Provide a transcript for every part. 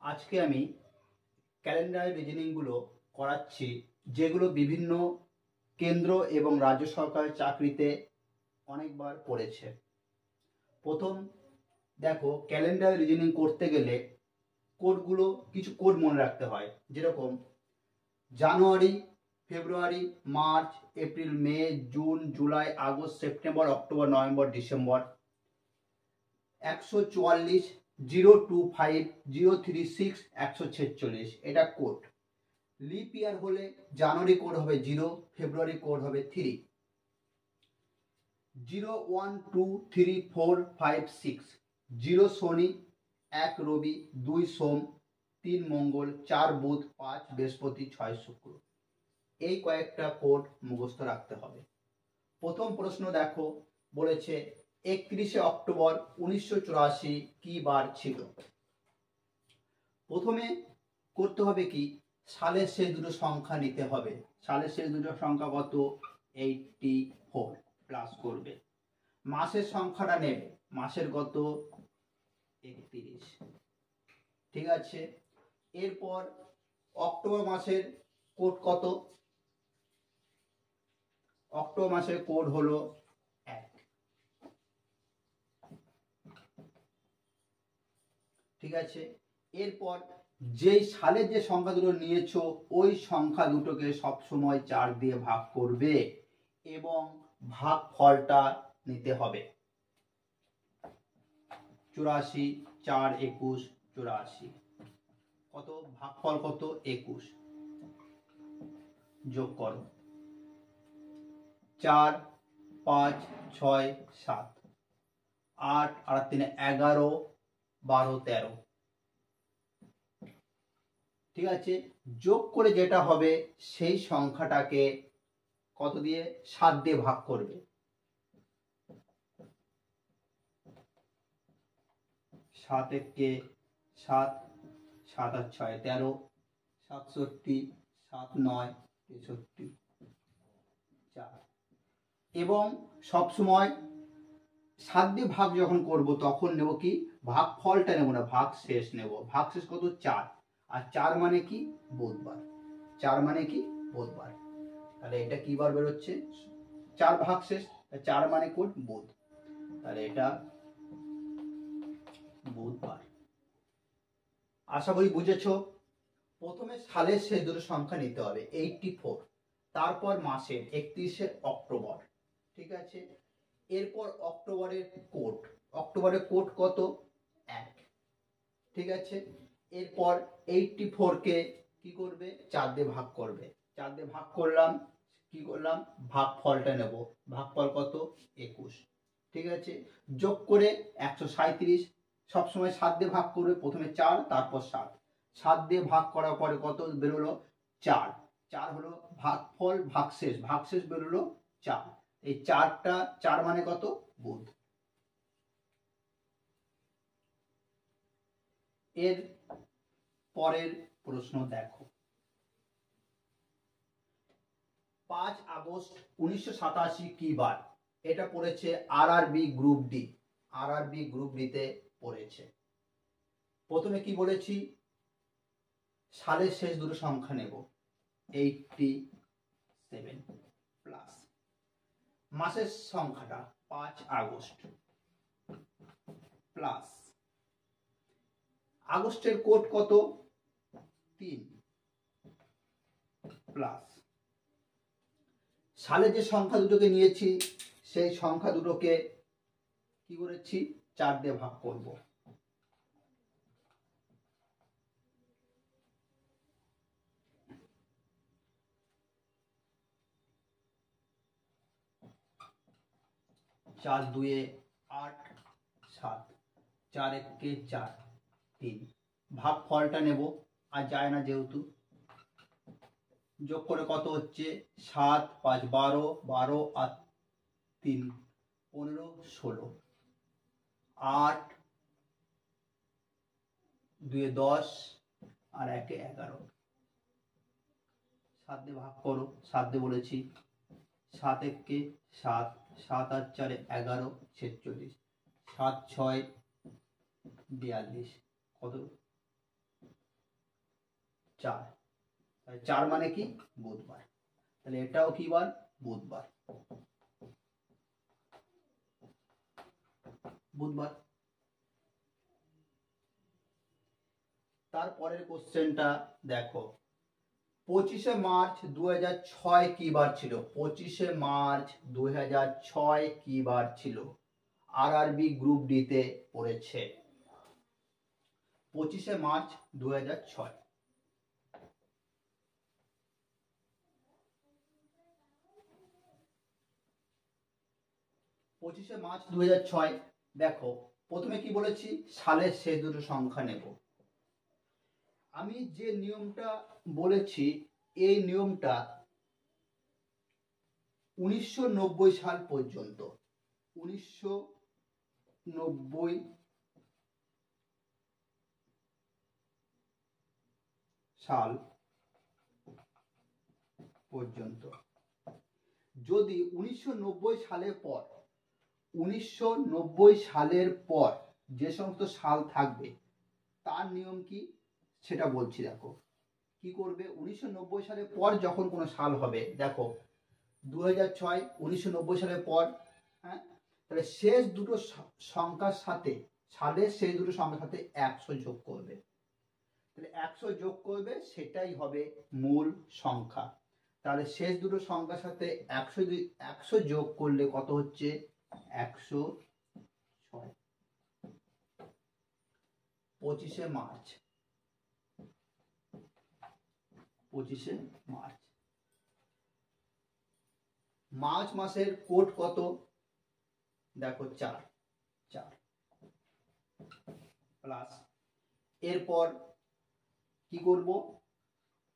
আজকে আমি ক্যালেন্ডার রিজনিংগুলো করাচ্ছি, যেগুলো বিভিন্ন কেন্দ্র এবং রাজ্য সরকারের চাকরিতে অনেকবার পড়েছে। প্রথম দেখো, ক্যালেন্ডার রিজনিং করতে গেলে কোডগুলো কিছু কোড মনে রাখতে হয়, যেরকম জানুয়ারি, ফেব্রুয়ারি, মার্চ, এপ্রিল, মে, জুন, জুলাই, আগস্ট, সেপ্টেম্বর, অক্টোবর, নভেম্বর, ডিসেম্বর। 144, 025, 036, 146 এটা কোড। লিপ ইয়ার হলে জানুয়ারি কোড হবে 0, ফেব্রুয়ারি কোড হবে 3। 0, 1, 2, 3, 4, 5, 6। 0 শনি, 1 রবি, 2 সোম, 3 মঙ্গল, 4 বুধ, 5 বৃহস্পতি, 6 শুক্র। এই কয়েকটা কোড মুখস্থ রাখতে হবে। প্রথম প্রশ্ন দেখো, বলেছে 31শে অক্টোবর 1984 কি বার ছিল। প্রথমে করতে হবে কি, সালের শেষ দুটো সংখ্যা নিতে হবে। সালের শেষ দুটো সংখ্যা কত? 84 প্লাস করবে। মাসের সংখ্যাটা নেবে, মাসের কত? 31। ঠিক আছে। এরপর অক্টোবর মাসের কোড কত? অক্টোবর মাসের কোড হলো 1। ঠিক আছে। এরপর যেই সালের যে সংখ্যা দুটো নিয়েছো, ওই সংখ্যা দুটোকে সবসময় 4 দিয়ে ভাগ করবে এবং ভাগ ফলটা নিতে হবে। 84, 4, 21, 84 কত? ভাগফল কত? 21। যোগ করো। 4, 5, 6, 7, 8 আর 3 11, 12, 13। ঠিক আছে। যোগ করে যেটা হবে সেই সংখ্যাটাকে কত দিয়ে? 7 দিয়ে ভাগ করবে। 7 একে 7, 7 আর 6 13, 67, 7 9 63, 4। এবং সবসময় 7 দিয়ে ভাগ যখন করব তখন নেব কি? ভাগ ফলটা নেব না, ভাগ শেষ নেব। ভাগ শেষ কত? 4। আর 4 মানে কি? বুধবার। 4 মানে কি? বুধবার। তাহলে এটা কি বার বেরোচ্ছে? 4 ভাগ শেষ, 4 মানে কোন? বুধ। তাহলে এটা বুধবার। আশা করি বুঝেছো। প্রথমে সালের শেষ দুটো সংখ্যা নিতে হবে, 84। তারপর মাসের 31শে অক্টোবর। ঠিক আছে। এরপর অক্টোবরের কোড। অক্টোবরের কোড কত? 1। ঠিক আছে। এরপর 84 কে কি করবে? 4 দিয়ে ভাগ করবে। 4 দিয়ে ভাগ করলাম, কি করলাম? ভাগ ফলটা নেব। ভাগফল কত? 21। ঠিক আছে। যোগ করে 137। সবসময় 7 দিয়ে ভাগ করবে, প্রথমে 4 তারপর 7। 7 দিয়ে ভাগ করার পরে কত বেরোলো? 4। 4 হলো ভাগফল, ভাগশেষ। ভাগশেষ বেরোলো 4। এই 4টা, 4 মানে কত? বুধ। এর পরের প্রশ্ন দেখো, 5 আগস্ট 1987 কি বার? এটা পড়েছে RRB group D. RRB group ডিতে পড়েছে। প্রথমে কি বলেছি? সালের শেষ দুটো সংখ্যা নেব, 87 প্লাস মাসের সংখ্যাটা 5 আগস্ট প্লাস আগস্টের কোড কত? 3 প্লাস সালে যে সংখ্যা দুটোকে নিয়েছি সেই সংখ্যা দুটোকে কি করেছি? 4 দিয়ে ভাগ করব। চার 2 8, 7, 4 একে 4, 3। ভাগ ফলটা নেব, আর যায় না যেহেতু। যোগ করে কত হচ্ছে? 7, 5, 12, 12 আর 3 15, 16, 8, 2 10 আর 1 11। 7 দিয়ে ভাগ করো। 7 দিয়ে বলেছি। 7 একে 7, 7 আর 4 11, 46, 7 6 42। কত? 4, 4 মানে কি বুধবার, তাহলে এটাও কি বার বুধবার, বুধবার। তারপরের কোশ্চেনটা দেখো, 25শে মার্চ 2006 কি বার ছিল? 25শে মার্চ 2006 কি বার ছিল? আরআরবি গ্রুপ ডি তে পড়েছে 25শে মার্চ 2006। পঁচিশে মার্চ 2006। দেখো প্রথমে কি বলেছি, সালের শেষ দুটো সংখ্যা নেব। আমি যে নিয়মটা বলেছি এই নিয়মটা 1990 সাল পর্যন্ত, 1990 সাল পর্যন্ত। যদি 1990 সালের পর, 1990 সালের পর যে সমস্ত সাল থাকবে তার নিয়ম কি সেটা বলছি। দেখো কি করবে, 1990 সালের পর যখন কোনো সাল হবে, দেখো 2006 1990 সালের পর, হ্যাঁ, তাহলে শেষ দুটো সংখ্যার সাথে, সালের শেষ দুটো সংখ্যার সাথে 100 যোগ করবে, তাহলে 100 যোগ করবে, সেটাই হবে মূল সংখ্যা। তাহলে শেষ দুটো সংখ্যার সাথে 100 যোগ করলে কত হচ্ছে? 106। 25শে মার্চ, 25শে মার্চ। মার্চ মাসের কোড কত? দেখো 4 প্লাস, এরপর কি করব,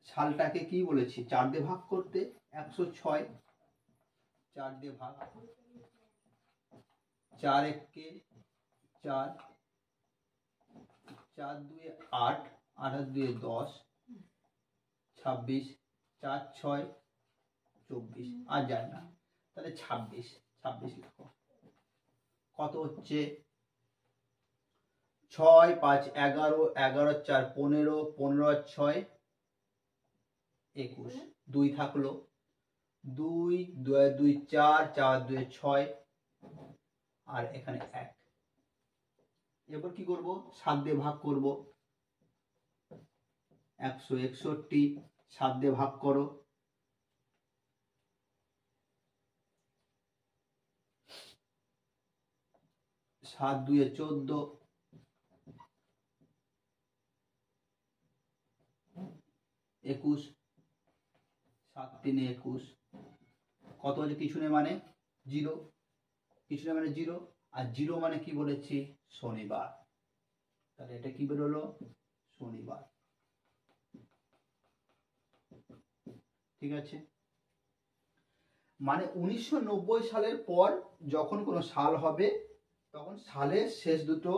সালটাকে কি বলেছি 4 দিয়ে ভাগ করতে, 106 4 দিয়ে ভাগ, 4 একে 4, 4 দুয়ে 8, 8 দুয়ে 10, 26, 4 6 24, আর যায় না, তাহলে 26 লিখো। কত হচ্ছে? 6 5 11, 11 4 15, 15 আর 6 21, 2 থাকলো, 2 2 2 4, 4 2 6, আর এখানে 1। এরপর কি করব, 7 দিয়ে ভাগ করব, 161, 7 দিয়ে ভাগ করো, 7 2 14, 21, 7 3 21। কত হচ্ছে? কিছু নেই মানে 0, কিছু নেই মানে 0, আর 0 মানে কি বলেছি? শনিবার। তাহলে এটা কি বেরোলো? শনিবার। ঠিক আছে, মানে 1990 সালের পর যখন কোনো সাল হবে তখন সালের শেষ দুটো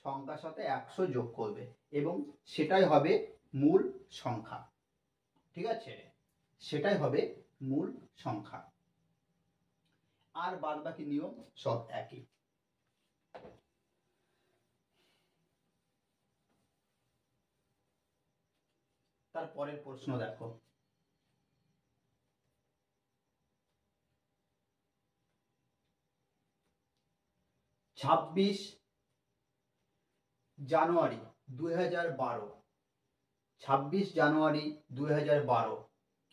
সংখ্যার সাথে 100 যোগ করবে এবং সেটাই হবে মূল সংখ্যা। ঠিক আছে, সেটাই হবে মূল সংখ্যা, আর বাদবাকি নিয়ম সব একই। তারপরের প্রশ্ন দেখো, 26 জানুয়ারি 2012, 26 জানুয়ারি 2012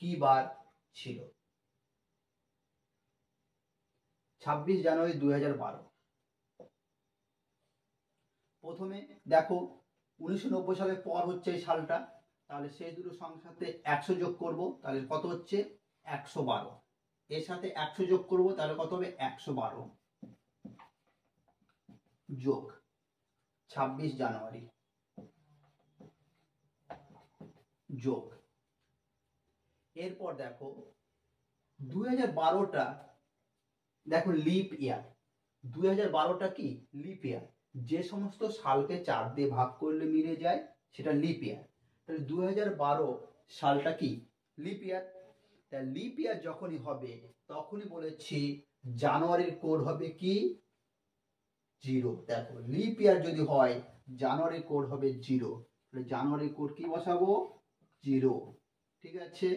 কি বার ছিল? 26 জানুয়ারি 2012। প্রথমে দেখো 1990 সালের পর হচ্ছে এই সালটা, তাহলে সেই দুটো সংখ্যার সাথে 100 যোগ করব, তাহলে কত হচ্ছে? 112। এর সাথে 100 যোগ করব, তাহলে কত হবে? 112 যোগ 26 জানুয়ারি যোগ, এরপর দেখো 2012টা, দেখো লিপ ইয়ার, 2012টা কি লিপ ইয়ার, যে সমস্ত সালকে 4 দিয়ে ভাগ করলে মিলে যায় সেটা লিপ ইয়ার। তাহলে 2012 সালটা কি লিপ ইয়ার। তাহলে লিপ ইয়ার যখনই হবে তখনই বলেছি জানুয়ারির কোড হবে কি 0। দেখো লিপ ইয়ার যদি হয় জানুয়ারির কোড হবে 0, তাহলে জানুয়ারির কোড কি বসাবো? 0, ঠিক আছে।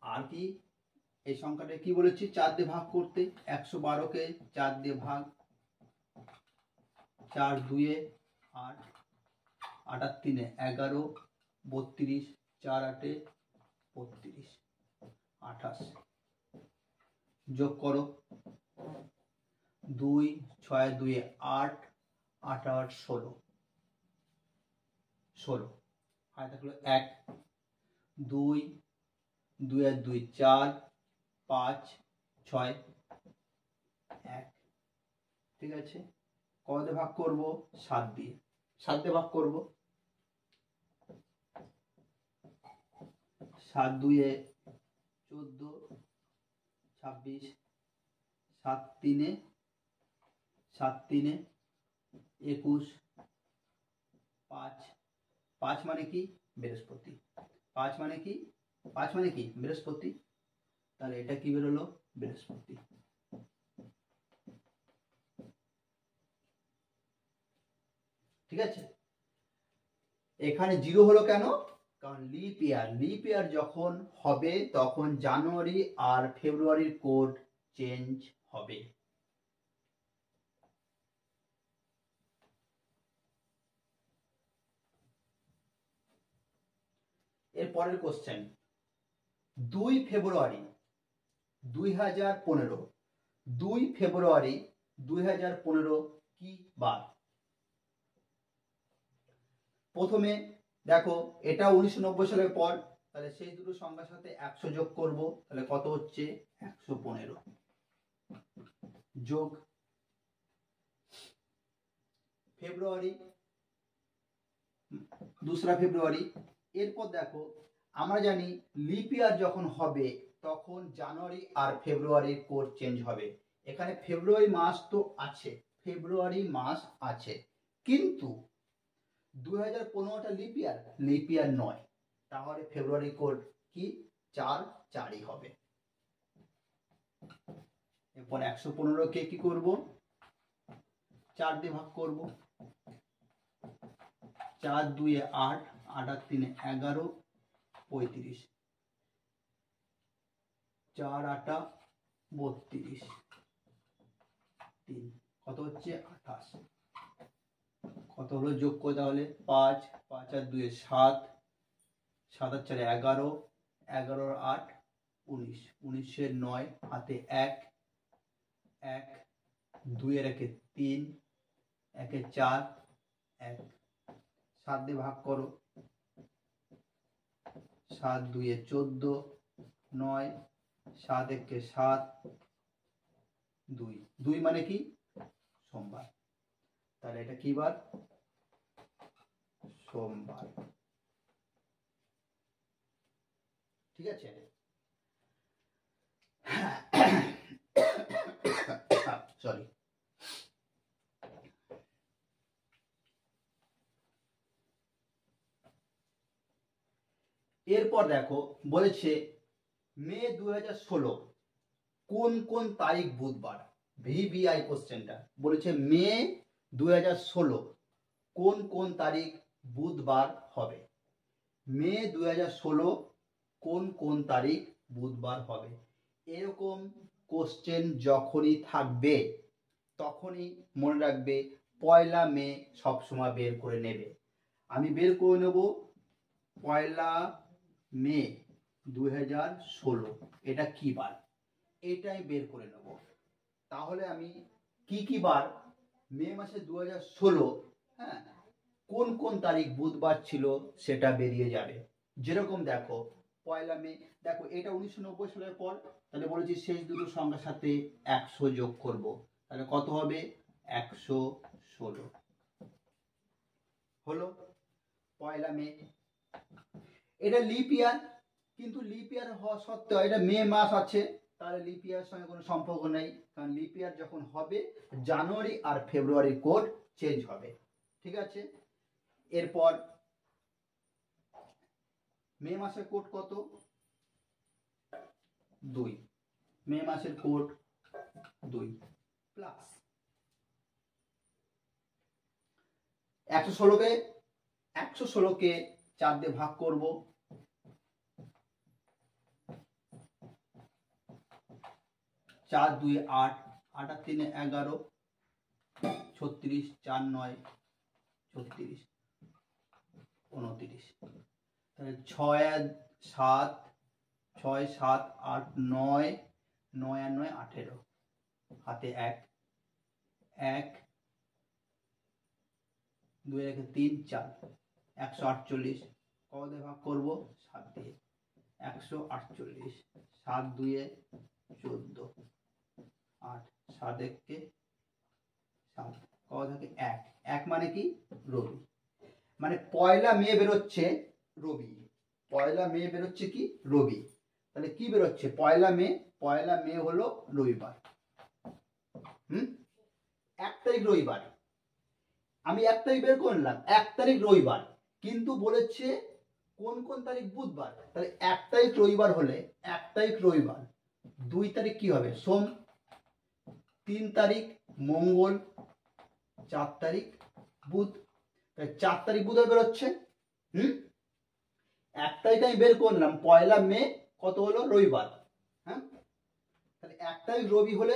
আর কি এই সংখ্যাটা কি বলেছি 4 দিয়ে ভাগ করতে, 112কে 4 দিয়ে ভাগ, 4 2 8, 8 আর 3 11, 32, 4 8 32, 28, যোগ করো 2 6 2 8, 8 8 16, 16 হাতে থাকলো 1, 2 2 আর 2 4, 5 6 1, ঠিক আছে। কত দিয়ে ভাগ করব 7 দিয়ে, 7 দিয়ে ভাগ করব, 7 2 14, 26, 7 3 21, 5, 5 মানে কি বৃহস্পতি, 5 মানে কি, 5 মানে কি বৃহস্পতি, তাহলে এটা কি বেরোলো বৃহস্পতি। ঠিক আছে। এখানে 0 হলো কেন, কারণ লিপ ইয়ার যখন হবে তখন জানুয়ারি আর ফেব্রুয়ারির কোড চেঞ্জ হবে। এর পরের কোশ্চেন, 2 ফেব্রুয়ারি 2015, 2 ফেব্রুয়ারি 2015 কি বার? প্রথমে দেখো এটা 1990 সালের পর, তাহলে সেই দুটো সংখ্যার সাথে 100 যোগ করব, তাহলে কত হচ্ছে 115 যোগ ফেব্রুয়ারি 2 ফেব্রুয়ারি। এরপর দেখো আমরা জানি লিপ ইয়ার যখন হবে তখন জানুয়ারি আর ফেব্রুয়ারির কোড চেঞ্জ হবে। এখানে ফেব্রুয়ারি মাস তো আছে, ফেব্রুয়ারি মাস আছে, কিন্তু 2015টা লিপ ইয়ার নয়, তাহলে ফেব্রুয়ারি কোড কি 4 হবে। এরপর 115কে কি করব 4 দিয়ে ভাগ করব, 4 2 8, 8 আর 3 11, 35, 4 8 32, 3 কত হচ্ছে 28, কত হলো যোগ করে তাহলে 5 5 আর 2 7, 7 আর 4 11, 11 আর 8 19, 19 এর 9 হাতে 1 1, 2 এর 1 3, 1 এর 4 1, 7 দিয়ে ভাগ করো, 7 2 14, 9, 7 1 7, 2 2 মানে কি সোমবার, তাহলে এটা কি বার সোমবার। ঠিক আছে। সরি। এরপর দেখো বলেছে মে 2016 কোন কোন তারিখ বুধবার, ভিভিআই কোশ্চেনটা বলেছে মে 2016 কোন কোন তারিখ বুধবার হবে। মে 2016 কোন কোন তারিখ বুধবার হবে। এরকম কোশ্চেন যখনই থাকবে তখনই মনে রাখবে 1 মে সবসময় বের করে নেবে। আমি বের করে নেব 1 মে 2016 এটা কি বার, এটাই বের করে নেব। তাহলে আমি কি বার মে মাসে 2016 হ্যাঁ কোন কোন তারিখ বুধবার ছিল সেটা বেরিয়ে যাবে। যেরকম দেখো 1 মে, দেখো এটা 1990 সালের পর, তাহলে বলেছি শেষ দুটো সংখ্যার সাথে 100 যোগ করব, তাহলে কত হবে 116 হলো 1 মে। এটা লিপ ইয়ার, কিন্তু লিপ ইয়ার হওয়া সত্ত্বেও এটা মে মাস আছে, তাহলে লিপ ইয়ার সঙ্গে কোনো সম্পর্ক নেই, কারণ লিপ ইয়ার যখন হবে জানুয়ারি আর ফেব্রুয়ারি কোড চেঞ্জ হবে। ঠিক আছে। এরপর মে মাসের কোড কত 2, মে মাসের কোড 2 প্লাস 116কে 116কে 4 দিয়ে ভাগ করব, 4 2 8, 8 আর 3 11, 36, 4 9 36, 29, তাহলে 6 আর 7, 6 7 8 9, 9 আর 9 18, হাতে 1 1 2 1 3 4, 148 কত দিয়ে ভাগ করব 7 দিয়ে, 148, 7 2 14, 8 7 1 7, কত থাকে 1, 1 মানে কি রবি, মানে পয়লা মে বেরোচ্ছে রবি, পয়লা মে বেরোচ্ছে কি রবি, তাহলে কি বেরোচ্ছে পয়লা মে হলো রবিবার। 1 তারিখ রবিবার, আমি 1 তারিখ বের করলাম, 1 তারিখ রবিবার, কিন্তু বলেছে কোন কোন তারিখ বুধবার, তাহলে 1 তারিখ রবিবার হলে 1 তারিখ রবিবার, 2 তারিখ কি হবে সোম, 3 তারিখ মঙ্গল, 4 তারিখ বুধ, তাহলে 4 তারিখ বুধবার বেরোচ্ছে। 1 তারিখ আমি বের করলাম, পয়লা মে কত হলো রবিবার, হ্যাঁ, তাহলে 1 তারিখ রবি হলে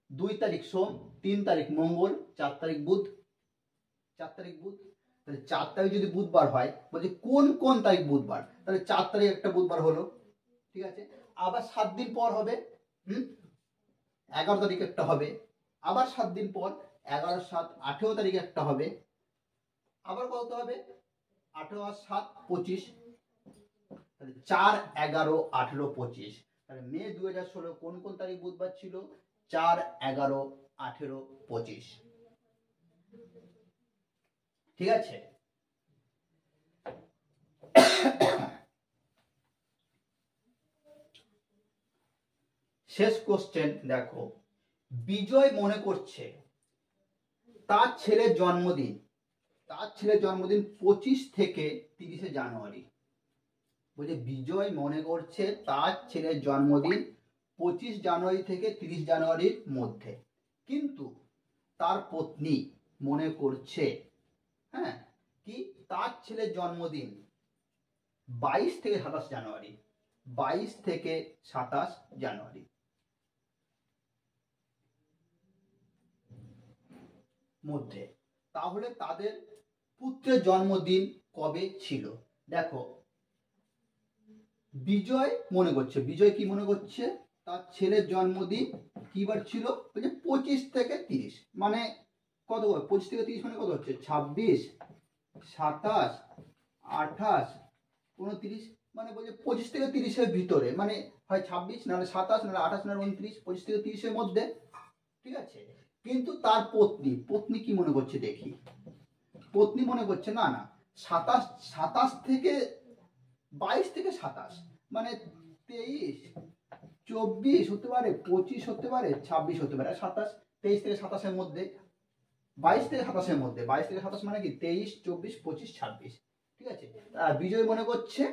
2 তারিখ সোম, 3 তারিখ মঙ্গল, 4 তারিখ বুধ, 4 তারিখ বুধ, তাহলে 4 তারিখ যদি বুধবার হয়, বলছে কোন কোন তারিখ বুধবার, তাহলে 4 তারিখ একটা বুধবার হলো, ঠিক আছে, আবার 7 দিন পর হবে 11 তারিখ একটা হবে, আবার 7 দিন পর 11 7 18 তারিখ একটা হবে, আবার কত হবে 18 আর 7 25, তাহলে 4 11 18 25, তাহলে মে 2016 কোন কোন তারিখ বুধবার ছিল 4 11 18 25, ঠিক আছে। শেষ কোশ্চেন দেখো, বিজয় মনে করছে তার ছেলের জন্মদিন 25 থেকে 30 জানুয়ারি, বলছে বিজয় মনে করছে তার ছেলের জন্মদিন 25 জানুয়ারি থেকে 30 জানুয়ারির মধ্যে, কিন্তু তার পত্নী মনে করছে হ্যাঁ কি তার ছেলের জন্মদিন 22 থেকে 27 জানুয়ারি, 22 থেকে 27 জানুয়ারি, মধ্যে, তাহলে তাদের পুত্রের জন্মদিন কবে ছিল। দেখো বিজয় মনে করছে, বিজয় কি মনে করছে তার ছেলের জন্মদিন কিবার ছিল, বলছে 25 থেকে 30, মানে কত 25 থেকে 30 মানে কত হচ্ছে 26 27 28 29, মানে বলছে 25 থেকে 30 ভিতরে, মানে হয় 26 নাহলে 27 নাহলে 28 নাহলে 29, 25 থেকে 30 মধ্যে, ঠিক আছে। কিন্তু তার পত্নী কি মনে করছে দেখি, পত্নী মনে করছে না না 27 থেকে 22 থেকে 27, মানে 23 24 হতে পারে, 25 হতে পারে, 26 হতে পারে, 27 23 থেকে 27 মধ্যে, 22 থেকে 27 মধ্যে, 22 থেকে 27 মানে কি 23 24 25 26, ঠিক আছে। আর বিজয় মনে করছে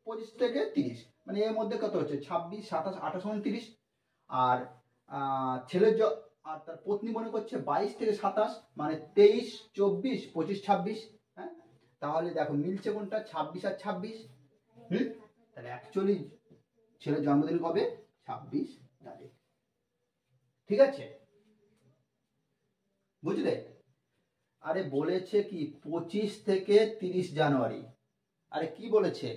25 থেকে 30, মানে এর মধ্যে কত হচ্ছে 26 27 28 29, আর ছেলের আর তার পত্নী মনে করছে 22 থেকে 27, মানে 23 24 25 26, হ্যাঁ, তাহলে দেখো মিলছে কোনটা 26 আর 26, তাহলে অ্যাকচুয়ালি ছেলের জন্মদিন কবে 26 তারিখ, ঠিক আছে, বুঝলে। আরে বলেছে কি 25 থেকে 30 জানুয়ারি, আরে কি বলেছে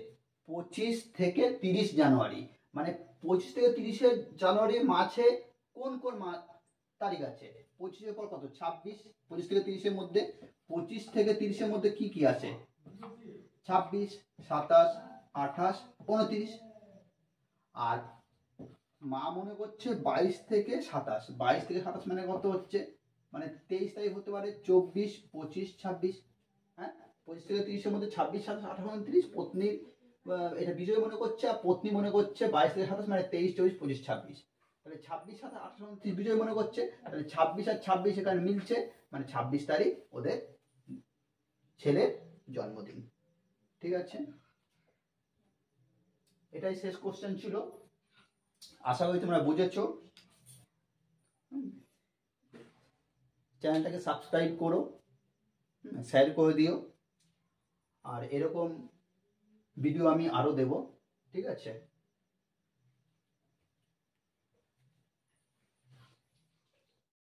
25 থেকে 30 জানুয়ারি, মানে 25 থেকে 30 জানুয়ারির মাঝে কোন কোন তারিখ আছে, 25 পর কত 26, 25 থেকে 30 মধ্যে, 25 থেকে 30 মধ্যে কি কি আছে 26 27 28 29, আর মা মনে করছে 22 থেকে 27, 22 থেকে 27 মানে কত হচ্ছে, মানে 23 তারিখ হতে পারে, 24 25 26, হ্যাঁ, 25 থেকে 30 মধ্যে 26 27 28 29, পত্নীর এটা বিজয় মনে করছে, আর পত্নী মনে করছে 22 থেকে 27 মানে 23 24 25 26, তাহলে 26 27 28 29 বিজয় মনে করছে, তাহলে 26 আর 26 এখানে মিলছে, মানে 26 তারিখ ওদের ছেলের জন্মদিন, ঠিক আছে। এটাই শেষ কোশ্চেন ছিল, আশা করি তোমরা বুঝেছো। চ্যানেলটাকে সাবস্ক্রাইব করো, শেয়ার করে দিও, আর এরকম ভিডিও আমি আরও দেব, ঠিক আছে।